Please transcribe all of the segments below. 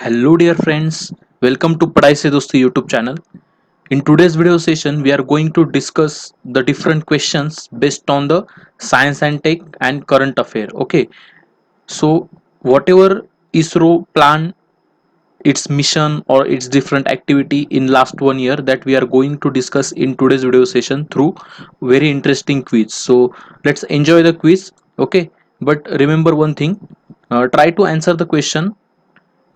Hello dear friends, welcome to Padai Se Dosti YouTube channel. In today's video session, we are going to discuss the different questions based on the science and tech and current affair. Okay, so whatever ISRO plan its mission or its different activity in last 1 year that we are going to discuss in today's video session through very interesting quiz. So let's enjoy the quiz. Okay, but remember one thing, try to answer the question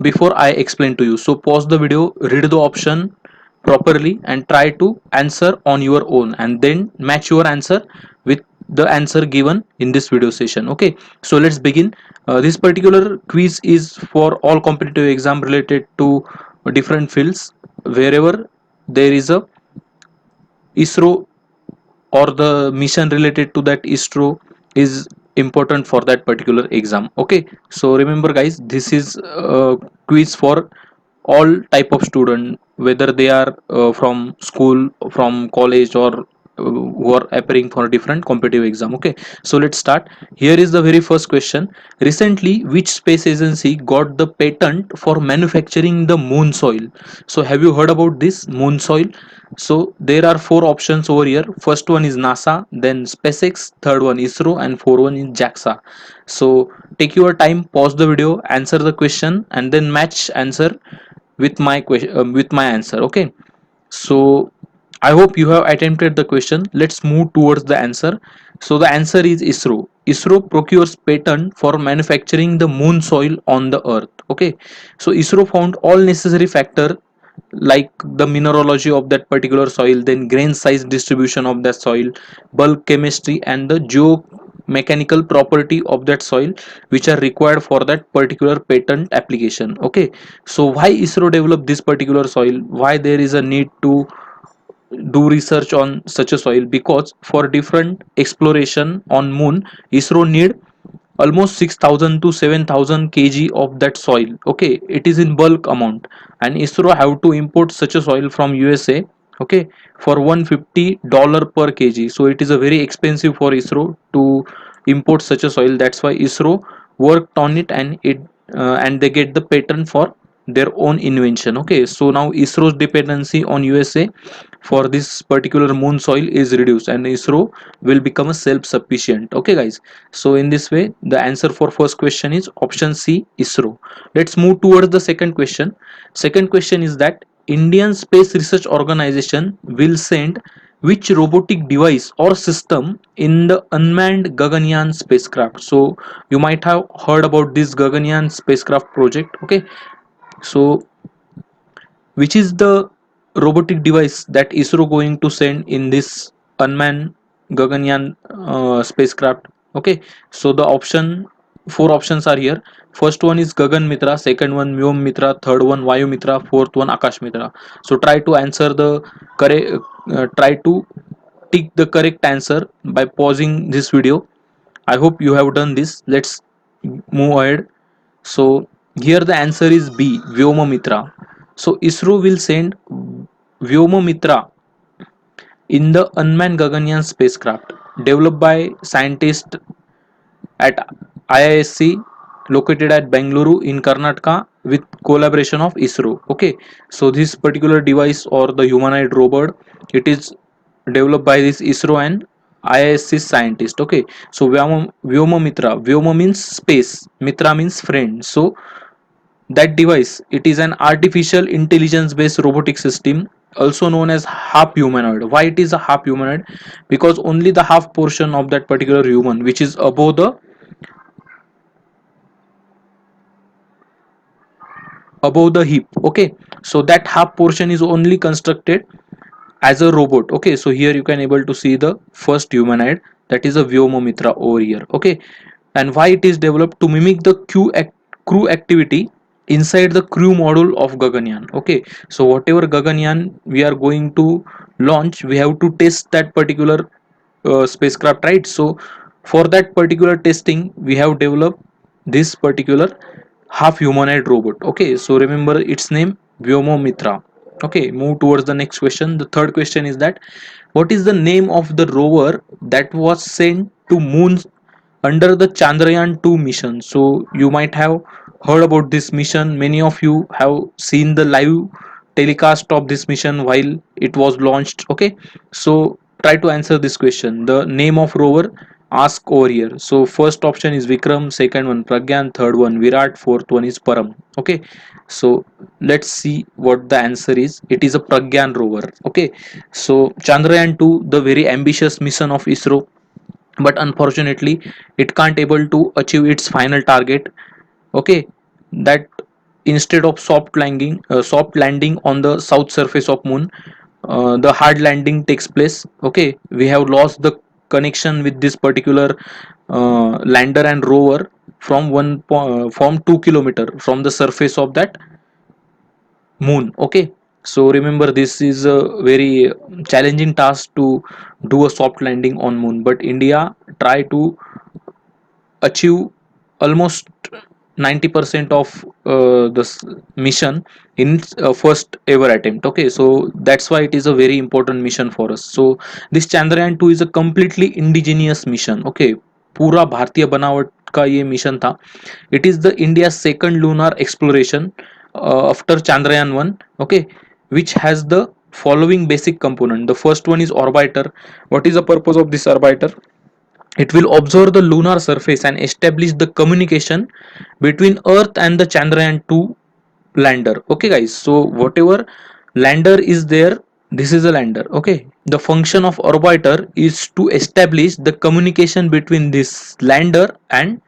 before I explain to you. So pause the video, read the option properly and try to answer on your own and then match your answer with the answer given in this video session. Okay, so let's begin. This particular quiz is for all competitive exam related to different fields. Wherever there is a ISRO or the mission related to that ISRO is important for that particular exam. Okay, so remember guys, this is a quiz for all type of student, whether they are from school, from college, or who are appearing for a different competitive exam. Okay, so let's start. Here is the very first question. Recently which space agency got the patent for manufacturing the moon soil? So have you heard about this moon soil? So there are four options over here. First one is NASA, then SpaceX, third one ISRO, and fourth one is JAXA. So take your time, pause the video, answer the question, and then match answer with my question with my answer. Okay, so I hope you have attempted the question. Let's move towards the answer. So the answer is ISRO. ISRO procures patent for manufacturing the moon soil on the earth. Okay, so ISRO found all necessary factor like the mineralogy of that particular soil, then grain size distribution of that soil, bulk chemistry, and the geomechanical property of that soil, which are required for that particular patent application. Okay, so why ISRO developed this particular soil? Why there is a need to do research on such a soil? Because for different exploration on moon, ISRO need almost 6000 to 7000 kg of that soil. Okay, it is in bulk amount, and ISRO have to import such a soil from USA. Okay, for $150 per kg, so it is a very expensive for ISRO to import such a soil. That's why ISRO worked on it, and they get the patent for their own invention. Okay, so now ISRO's dependency on USA for this particular moon soil is reduced, and ISRO will become a self-sufficient. Okay guys, so in this way the answer for first question is option C, ISRO. Let's move towards the second question. Second question is that Indian Space Research Organization will send which robotic device or system in the unmanned Gaganyaan spacecraft? So you might have heard about this Gaganyaan spacecraft project. Okay, so which is the robotic device that ISRO going to send in this unmanned Gaganyaan spacecraft? Okay, so the option four options are here. First one is Gagan Mitra, second one Vyom Mitra, third one Vayu Mitra, fourth one Akash Mitra. So try to answer the correct. Try to tick the correct answer by pausing this video. I hope you have done this. Let's move ahead. So here the answer is B, Vyoma Mitra. So ISRO will send Vyoma Mitra in the unmanned Gaganyaan spacecraft developed by scientists at IISc located at Bengaluru in Karnataka with collaboration of ISRO. Okay, so this particular device or the humanoid robot, it is developed by this ISRO and IISc scientist. Okay, so Vyoma Mitra, Vyoma means space, Mitra means friend. So that device, it is an artificial intelligence based robotic system, also known as half humanoid. Why it is a half humanoid? Because only the half portion of that particular human, which is above the hip. Okay, so that half portion is only constructed as a robot. Okay, so here you can able to see the first humanoid, that is a Vyomomitra over here. Okay, and why it is developed? To mimic the crew activity inside the crew module of Gaganyaan. Okay, so whatever Gaganyaan we are going to launch, we have to test that particular spacecraft, right? So for that particular testing we have developed this particular half humanoid robot. Okay, so remember its name, Vyomomitra. Okay, move towards the next question. The third question is that what is the name of the rover that was sent to moon under the Chandrayaan 2 mission. So you might have heard about this mission. Many of you have seen the live telecast of this mission while it was launched. Okay, so try to answer this question. The name of rover, ask over here. So first option is Vikram, second one Pragyan, third one Virat, fourth one is Param. Okay, so let's see what the answer is. It is a Pragyan rover. Okay, so Chandrayaan 2, the very ambitious mission of ISRO, but unfortunately it can't able to achieve its final target. Okay, that instead of soft landing on the south surface of moon, the hard landing takes place. Okay, we have lost the connection with this particular lander and rover from 2 kilometer from the surface of that moon. Okay, so remember this is a very challenging task to do a soft landing on moon, but India try to achieve almost 90% of this mission in its first ever attempt. Okay, so that's why it is a very important mission for us. So this Chandrayaan 2 is a completely indigenous mission. Okay, पूरा भारतीय बनावट का ये mission था. It is the India's second lunar exploration after Chandrayaan 1. Okay, which has the following basic component. The first one is orbiter. What is the purpose of this orbiter? It will observe the lunar surface and establish the communication between Earth and the Chandrayaan 2 lander. Okay, guys. So whatever lander is there, this is a lander. Okay. The function of orbiter is to establish the communication between this lander and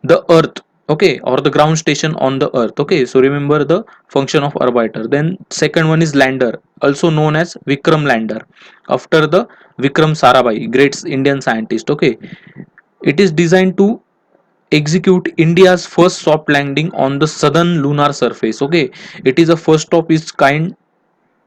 the Earth. Okay, or the ground station on the Earth. Okay, so remember the function of orbiter. Then second one is lander, also known as Vikram lander, after the Vikram Sarabhai, great Indian scientist. Okay, it is designed to execute India's first soft landing on the southern lunar surface. Okay, it is a first of its kind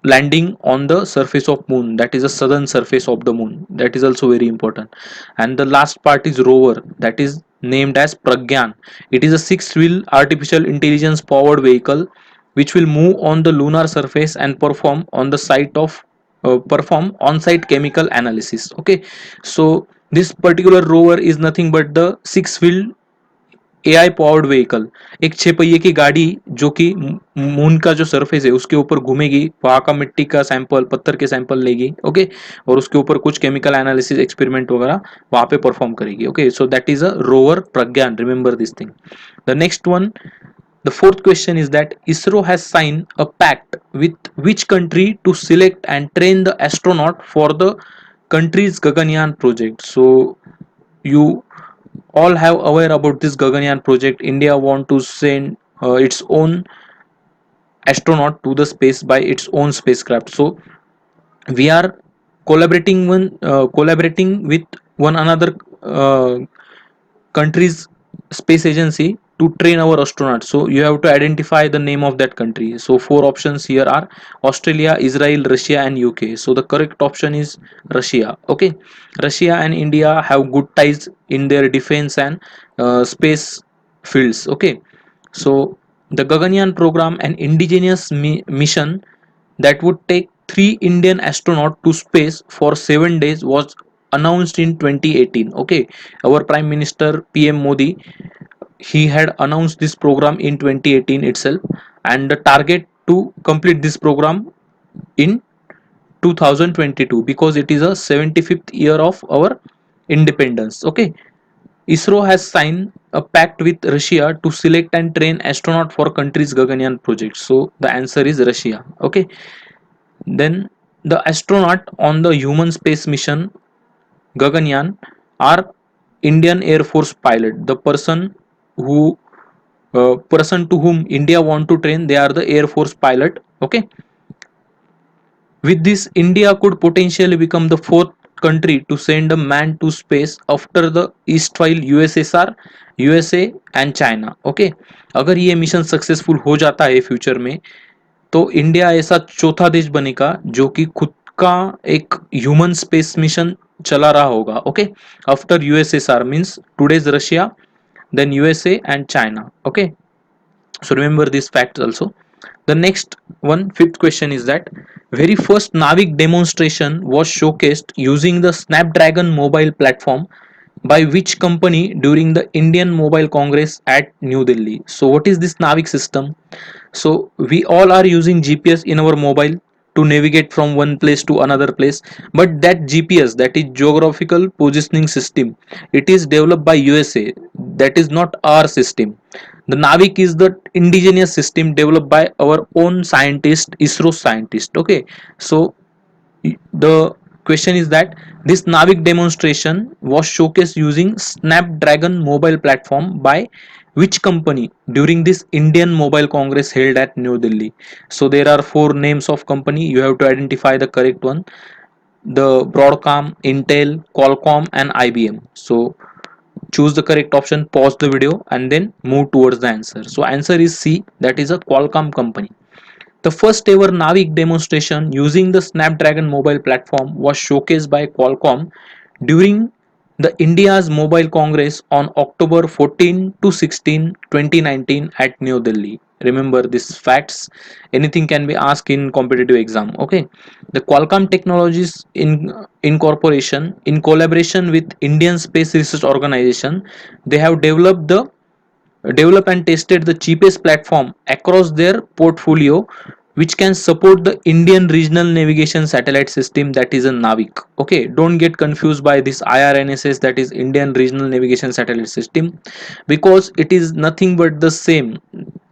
landing on the surface of moon, that is the southern surface of the moon. That is also very important. And the last part is rover, that is named as Pragyan. It is a six wheel artificial intelligence powered vehicle which will move on the lunar surface and perform on site chemical analysis. Okay, so this particular rover is nothing but the six wheel AI powered vehicle, एक 6 पहिए की गाड़ी जो कि moon का जो surface है उसके ऊपर घूमेगी, वहां का मिट्टी का सैंपल, पत्थर के सैंपल लेगी. ओके, और उसके ऊपर कुछ केमिकल एनालिसिस एक्सपेरिमेंट वगैरह वहां पे परफॉर्म करेगी. Okay, so that is a rover Pragyan. Remember this thing. The next one, the fourth question is that ISRO has signed a pact with which country to select and train the astronaut for the country's Gaganyaan project. So you all have aware about this Gaganyaan project. India want to send its own astronaut to the space by its own spacecraft. So we are collaborating with one another country's space agency to train our astronauts. So you have to identify the name of that country. So four options here are Australia, Israel, Russia and UK. So the correct option is Russia. Okay, Russia and India have good ties in their defense and space fields. Okay, so the Gaganyaan program, an indigenous mission that would take three Indian astronauts to space for 7 days, was announced in 2018. Okay, our Prime Minister PM Modi, he had announced this program in 2018 itself, and the target to complete this program in 2022, because it is a 75th year of our independence. Okay, ISRO has signed a pact with Russia to select and train astronaut for country's Gaganyaan project. So the answer is Russia. Okay, then the astronaut on the human space mission Gaganyaan are Indian Air Force pilot. The who person to whom India want to train, they are the Air Force pilot. Okay, with this, India could potentially become the fourth country to send a man to space after the erstwhile USSR, USA and China. Okay, अगर ये mission successful हो जाता है future में, तो India ऐसा चौथा देश बनेगा जो कि खुद का एक ह्यूमन स्पेस मिशन चला रहा होगा. Okay, after USSR means today's Russia, then USA and China. Okay, so remember these facts also. The next one, fifth question is that very first Navik demonstration was showcased using the Snapdragon mobile platform by which company during the Indian Mobile Congress at New Delhi? So what is this Navik system? So we all are using GPS in our mobile to navigate from one place to another place, but that GPS, that is geographical positioning system, it is developed by USA. That is not our system. The Navik is the indigenous system developed by our own scientist, ISRO scientist. Okay, so the question is that this Navik demonstration was showcased using Snapdragon mobile platform by which company during this Indian Mobile Congress held at New Delhi? So there are four names of company. You have to identify the correct one. The Broadcom, Intel, Qualcomm, and IBM. So choose the correct option, pause the video, and then move towards the answer. So answer is C. That is a Qualcomm company. The first ever Navik demonstration using the Snapdragon mobile platform was showcased by Qualcomm during the India's Mobile Congress on October 14 to 16, 2019 at New Delhi. Remember these facts. Anything can be asked in competitive exam. Okay. The Qualcomm Technologies Incorporation, in collaboration with Indian Space Research Organization, they have developed and tested the cheapest platform across their portfolio, which can support the Indian regional navigation satellite system, that is a Navik. Okay, don't get confused by this IRNSS, that is Indian regional navigation satellite system, because it is nothing but the same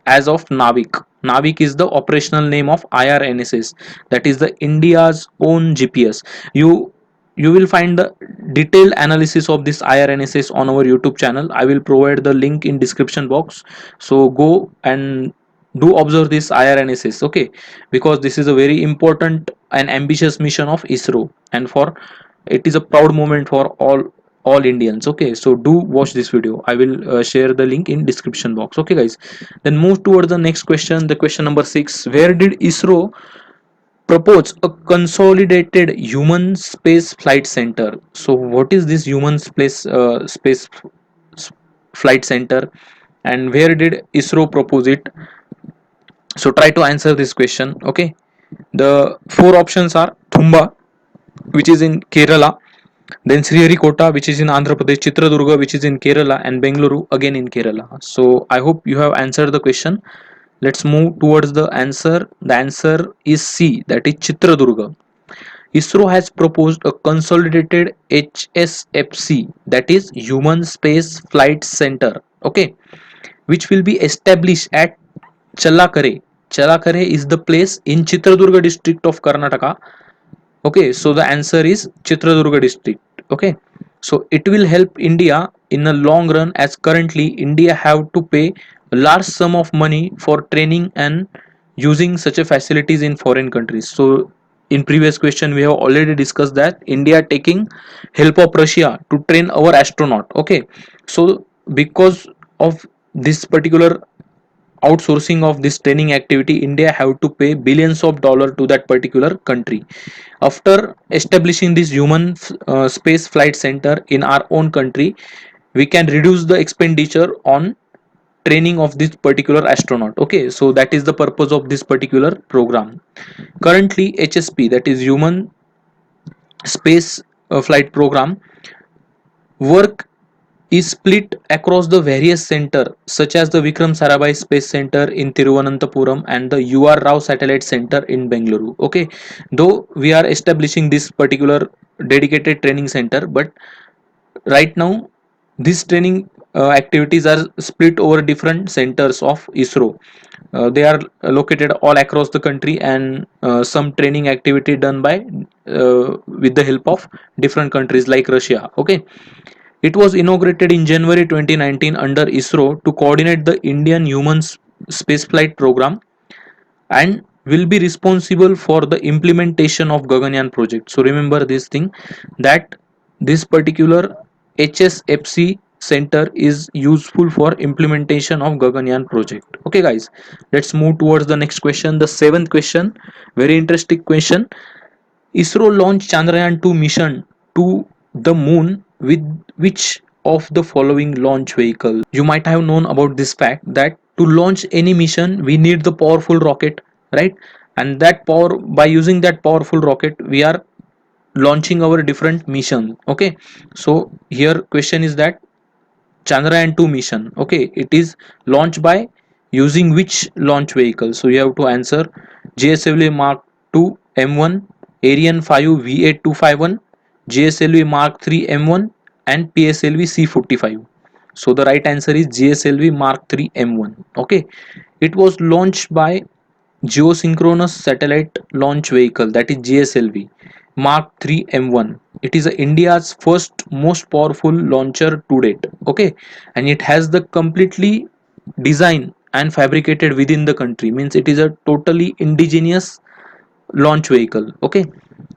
as of Navik. Navik is the operational name of IRNSS, that is the India's own GPS. You will find the detailed analysis of this IRNSS on our YouTube channel. I will provide the link in description box. So go and do observe this IRNSS, okay, because this is a very important and ambitious mission of ISRO, and for it is a proud moment for all Indians. Okay, so do watch this video. I will share the link in description box. Okay guys, then move towards the next question, the question number 6. Where did ISRO propose a consolidated human space flight center? So what is this human space flight center, and where did ISRO propose it? So try to answer this question. Okay, the four options are Thumba, which is in Kerala, then Sriharikota, which is in Andhra Pradesh, Chitradurga, which is in Kerala, and Bengaluru, again in Kerala. So I hope you have answered the question. Let's move towards the answer. The answer is C, that is Chitradurga. ISRO has proposed a consolidated HSFC, that is Human Space Flight Center, okay, which will be established at Challakere. Challakere is the place in Chitradurga district of Karnataka. Okay, so the answer is Chitradurga district. Okay, so it will help India in the long run, as currently India have to pay a large sum of money for training and using such a facilities in foreign countries. So in previous question we have already discussed that India taking help of Russia to train our astronaut. Okay, so because of this particular outsourcing of this training activity, India have to pay billions of dollars to that particular country. After establishing this human space flight center in our own country, we can reduce the expenditure on training of this particular astronaut. Okay, so that is the purpose of this particular program. Currently HSP, that is human space flight program, work is split across the various centers such as the Vikram Sarabhai Space Center in Thiruvananthapuram and the UR Rao Satellite Center in Bengaluru. Okay, though we are establishing this particular dedicated training center, but right now these training activities are split over different centers of ISRO. They are located all across the country, and some training activity done by with the help of different countries like Russia. Okay, it was inaugurated in January 2019 under ISRO to coordinate the Indian human spaceflight program and will be responsible for the implementation of Gaganyaan project. So remember this thing, that this particular HSFC center is useful for implementation of Gaganyaan project. Okay guys, let's move towards the next question, the seventh question. Very interesting question. ISRO launched Chandrayaan 2 mission to the moon with which of the following launch vehicle? You might have known about this fact that to launch any mission we need the powerful rocket, right? And that power, by using that powerful rocket, we are launching our different mission. Okay, so here question is that Chandrayaan 2 mission, okay, it is launched by using which launch vehicle? So you have to answer GSLV Mark 2 M1, Ariane 5 V8251, GSLV Mark 3 M1, and PSLV C45. So the right answer is GSLV Mark 3 M1. Okay, it was launched by Geosynchronous Satellite Launch Vehicle, that is GSLV Mark 3 M1. It is India's first most powerful launcher to date. Okay, and it has the completely design and fabricated within the country, means it is a totally indigenous launch vehicle. Okay,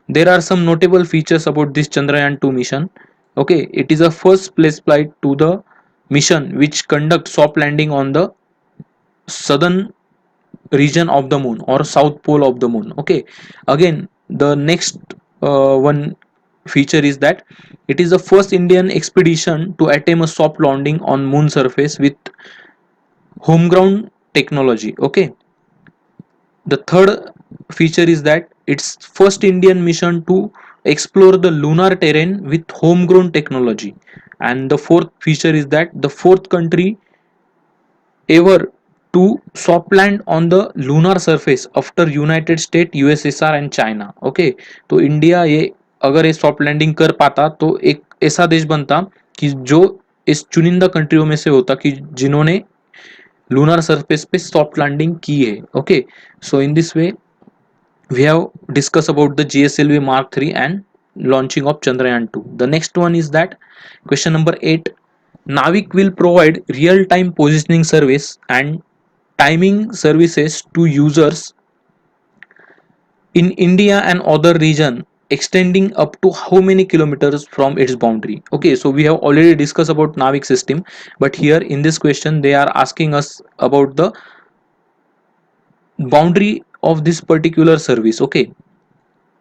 there are some notable features about this Chandrayaan 2 mission. Okay, it is a first place flight to the mission which conduct soft landing on the southern region of the moon or south pole of the moon. Okay, again the next one feature is that it is the first Indian expedition to attempt a soft landing on moon surface with homegrown technology. Okay, the third feature is that it's first Indian mission to explore the lunar terrain with homegrown technology, and the fourth feature is that the fourth country ever to soft land on the lunar surface after United States, USSR and China. Okay, तो India ये अगर ये soft landing कर पाता तो एक ऐसा देश बनता कि जो इस चुनिंदा कंट्रियों में से होता कि जिन्होंने lunar surface पे soft landing की है. Okay, so in this way we have discussed about the GSLV Mark 3 and launching of Chandrayaan 2. The next one is that question number 8. Navik will provide real-time positioning service and timing services to users in India and other region extending up to how many kilometers from its boundary. Okay, so we have already discussed about Navik system, but here in this question they are asking us about the boundary of this particular service. Okay,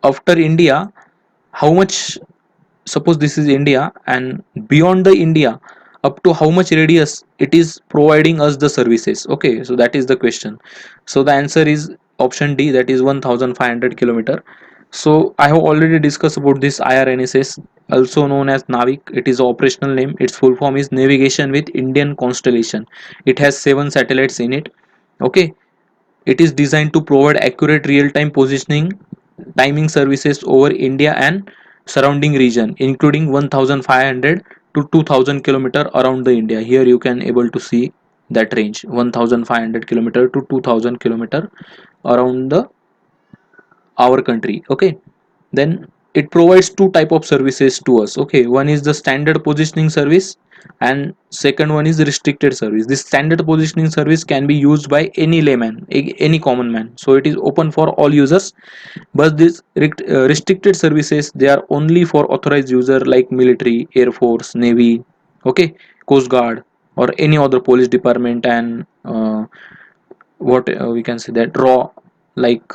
after India, how much, suppose this is India, and beyond the India up to how much radius it is providing us the services. Okay, so that is the question. So the answer is option D, that is 1500 kilometer. So I have already discussed about this IRNSS, also known as Navik. It is operational name. Its full form is Navigation with Indian Constellation. It has 7 satellites in it. Okay, it is designed to provide accurate real-time positioning, timing services over India and surrounding region, including 1500 to 2000 kilometer around the India. Here you can able to see that range, 1500 kilometer to 2000 kilometer around the our country. Okay, then it provides two type of services to us. Okay, one is the standard positioning service and second one is restricted service. This standard positioning service can be used by any layman, any common man, so it is open for all users. But these restricted services, they are only for authorized user like military, air force, navy, okay, coast guard or any other police department, and what we can say that raw, like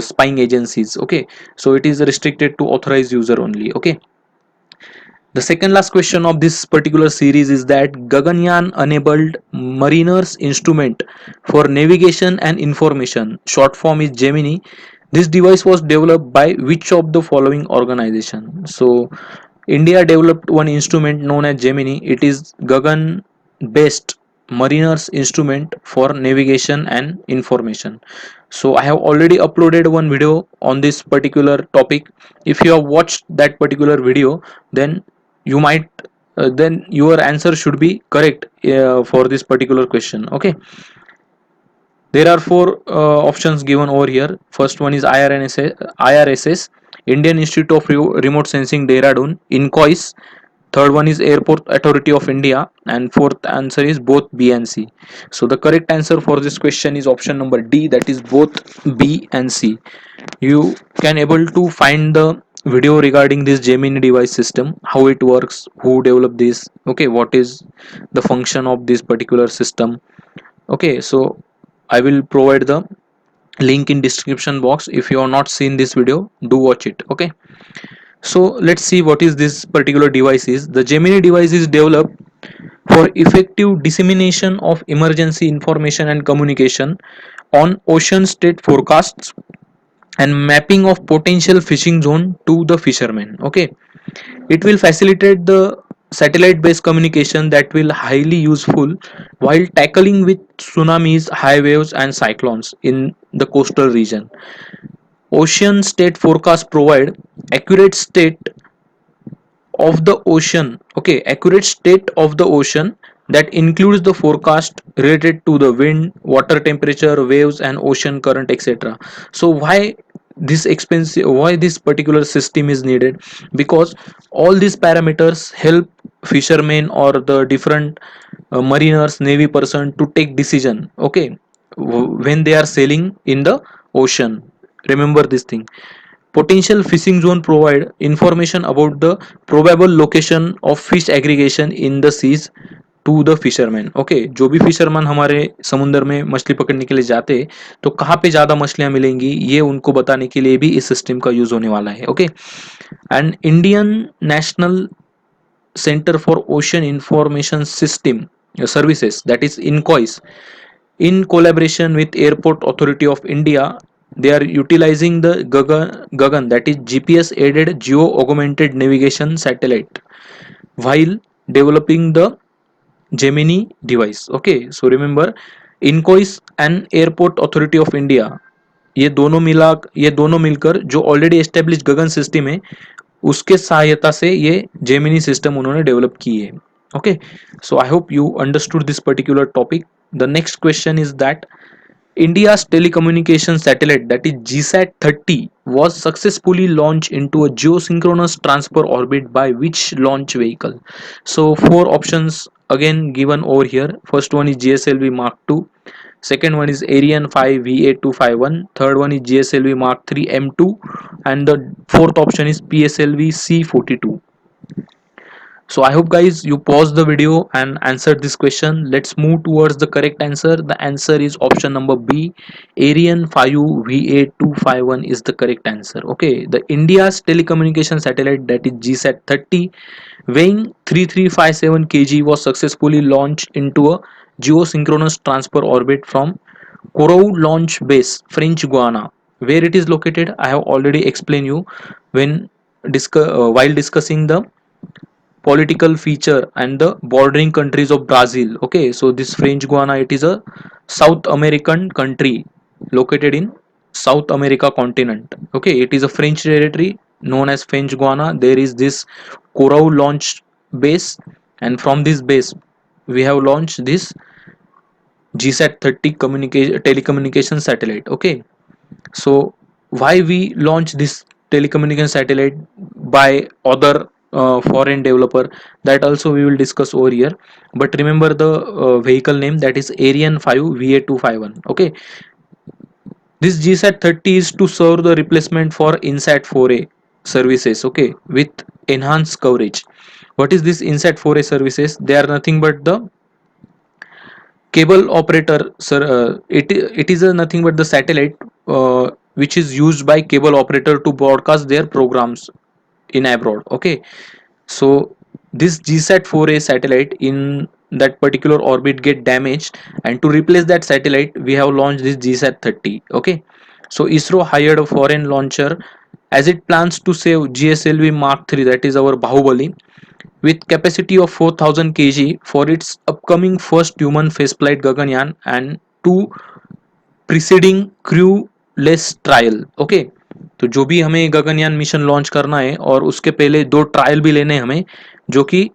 spying agencies. Okay, so it is restricted to authorized user only. Okay, the second last question of this particular series is that Gaganyaan enabled mariners instrument for navigation and information, short form is Gemini. This device was developed by which of the following organization? So India developed one instrument known as Gemini. It is Gagan based mariners instrument for navigation and information. So I have already uploaded one video on this particular topic. If you have watched that particular video, then you might then your answer should be correct for this particular question. Okay, there are four options given over here. First one is IRSS, Indian Institute of Remote Sensing Dehradun, INCOIS. Third one is Airport Authority of India, and fourth answer is both B and C. So the correct answer for this question is option number D, that is both B and C. You can able to find the video regarding this Gemini device system, how it works, who developed this, okay, what is the function of this particular system. Okay, so I will provide the link in description box. If you have not seen this video, do watch it. Okay, so let's see what is this particular device is. The Gemini device is developed for effective dissemination of emergency information and communication on ocean state forecasts, and mapping of potential fishing zone to the fishermen. Okay, it will facilitate the satellite based communication that will highly useful while tackling with tsunamis, high waves and cyclones in the coastal region. Ocean state forecast provide accurate state of the ocean, okay, accurate state of the ocean that includes the forecast related to the wind, water temperature, waves and ocean current, etc. So why this particular system is needed? Because all these parameters help fishermen or the different mariners, navy person to take decision, okay, when they are sailing in the ocean. Remember this thing. Potential fishing zone provide information about the probable location of fish aggregation in the seas to the fisherman. Okay, जो भी fisherman हमारे समुद्र में मछली पकड़ने के लिए जाते हैं तो कहाँ पे ज़्यादा मछलियाँ मिलेंगी ये उनको बताने के लिए भी इस सिस्टम का यूज होने वाला है. Okay, and Indian national centre for ocean information system services, that is INCOIS, in collaboration with Airport Authority of India, they are utilizing the Gagan, that is GPS aided geo augmented navigation satellite while developing the Gemini device. Okay, so remember INCOIS and Airport Authority of India, ये दोनों मिलकर जो already establish गगन system है उसके सहायता से ये Gemini system उन्होंने डेवलप की है. Okay, so I hope you understood this particular topic. The next question is that India's telecommunication satellite, that is GSAT 30, was successfully launched into a geosynchronous transfer orbit by which launch vehicle? So four options again given over here. First one is GSLV Mark II. Second one is Ariane 5 VA251. Third one is GSLV Mark III M2. And the fourth option is PSLV C42. So I hope guys you pause the video and answered this question. Let's move towards the correct answer. The answer is option number B. Ariane 5 VA251 is the correct answer. Okay, the India's telecommunication satellite, that is GSAT 30, weighing 3357 kg, was successfully launched into a geosynchronous transfer orbit from Kourou Launch Base, French Guiana. Where it is located, I have already explained you when while discussing the political feature and the bordering countries of Brazil. Okay, so this French Guiana, it is a South American country located in South America continent. Okay, it is a French territory known as French Guiana. There is this Kourou launch base, and from this base we have launched this GSAT 30 telecommunication satellite. Okay, so why we launch this telecommunication satellite by other foreign developer, that also we will discuss over here. But remember the vehicle name, that is Ariane 5 VA251. Okay, this GSAT 30 is to serve the replacement for INSAT 4A services, okay, with enhanced coverage. What is this INSAT 4A services? They are nothing but the cable operator, sir. It is a nothing but the satellite which is used by cable operator to broadcast their programs in abroad. Okay, so this GSAT 4A satellite in that particular orbit get damaged, and to replace that satellite we have launched this GSAT 30. Okay, so ISRO hired a foreign launcher as it plans to save GSLV Mark III, that is our Bahubali, with capacity of 4000 kg for its upcoming first human spaceflight Gaganyaan and two preceding crewless trial. Okay, तो जो भी हमें Gaganyaan mission launch करना है और उसके पहले दो ट्रायल भी लेने हैं हमें, जो कि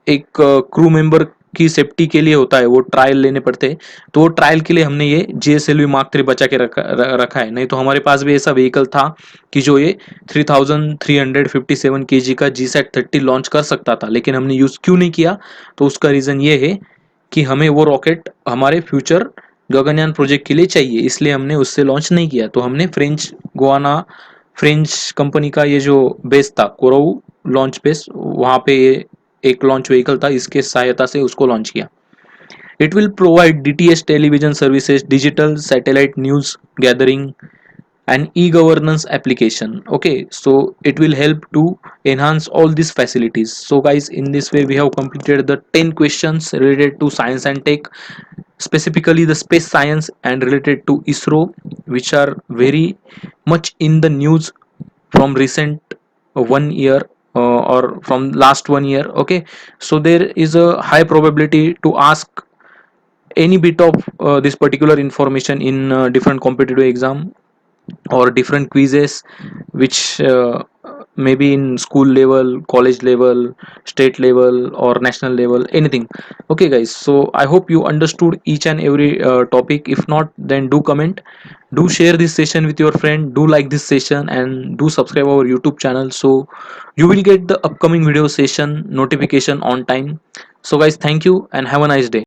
एक क्रू मेंबर की सेफ्टी के लिए होता है, वो ट्रायल लेने पड़ते हैं. तो वो ट्रायल के लिए हमने ये GSLV Mark 3 बचा के रखा है. नहीं तो हमारे पास भी ऐसा व्हीकल था कि जो ये 3357 kg का GSAT 30 लॉन्च कर सकता था, लेकिन हमने यूज क्यों नहीं किया? तो उसका रीजन ये है कि हमें वो रॉकेट हमारे फ्यूचर गगनयान प्रोजेक्ट के लिए चाहिए, इसलिए हमने उससे लॉन्च नहीं किया. तो हमने फ्रेंच कंपनी का ये जो बेस था कोरोउ लॉन्च बेस, वहाँ पे एक लॉन्च व्हीकल था, इसके सहायता से उसको लॉन्च किया. It will provide DTH television services, digital satellite news gathering and e-governance application. Okay, so it will help to enhance all these facilities. So guys, in this way we have completed the 10 questions related to science and tech. specifically the space science and related to ISRO, which are very much in the news from recent 1 year, or from last 1 year. Okay, so there is a high probability to ask any bit of this particular information in different competitive exam or different quizzes, which maybe in school level, college level, state level, or national level, anything. Okay guys, so I hope you understood each and every topic. If not, then do comment, do share this session with your friend, do like this session, and do subscribe our YouTube channel, so you will get the upcoming video session notification on time. So guys, thank you and have a nice day.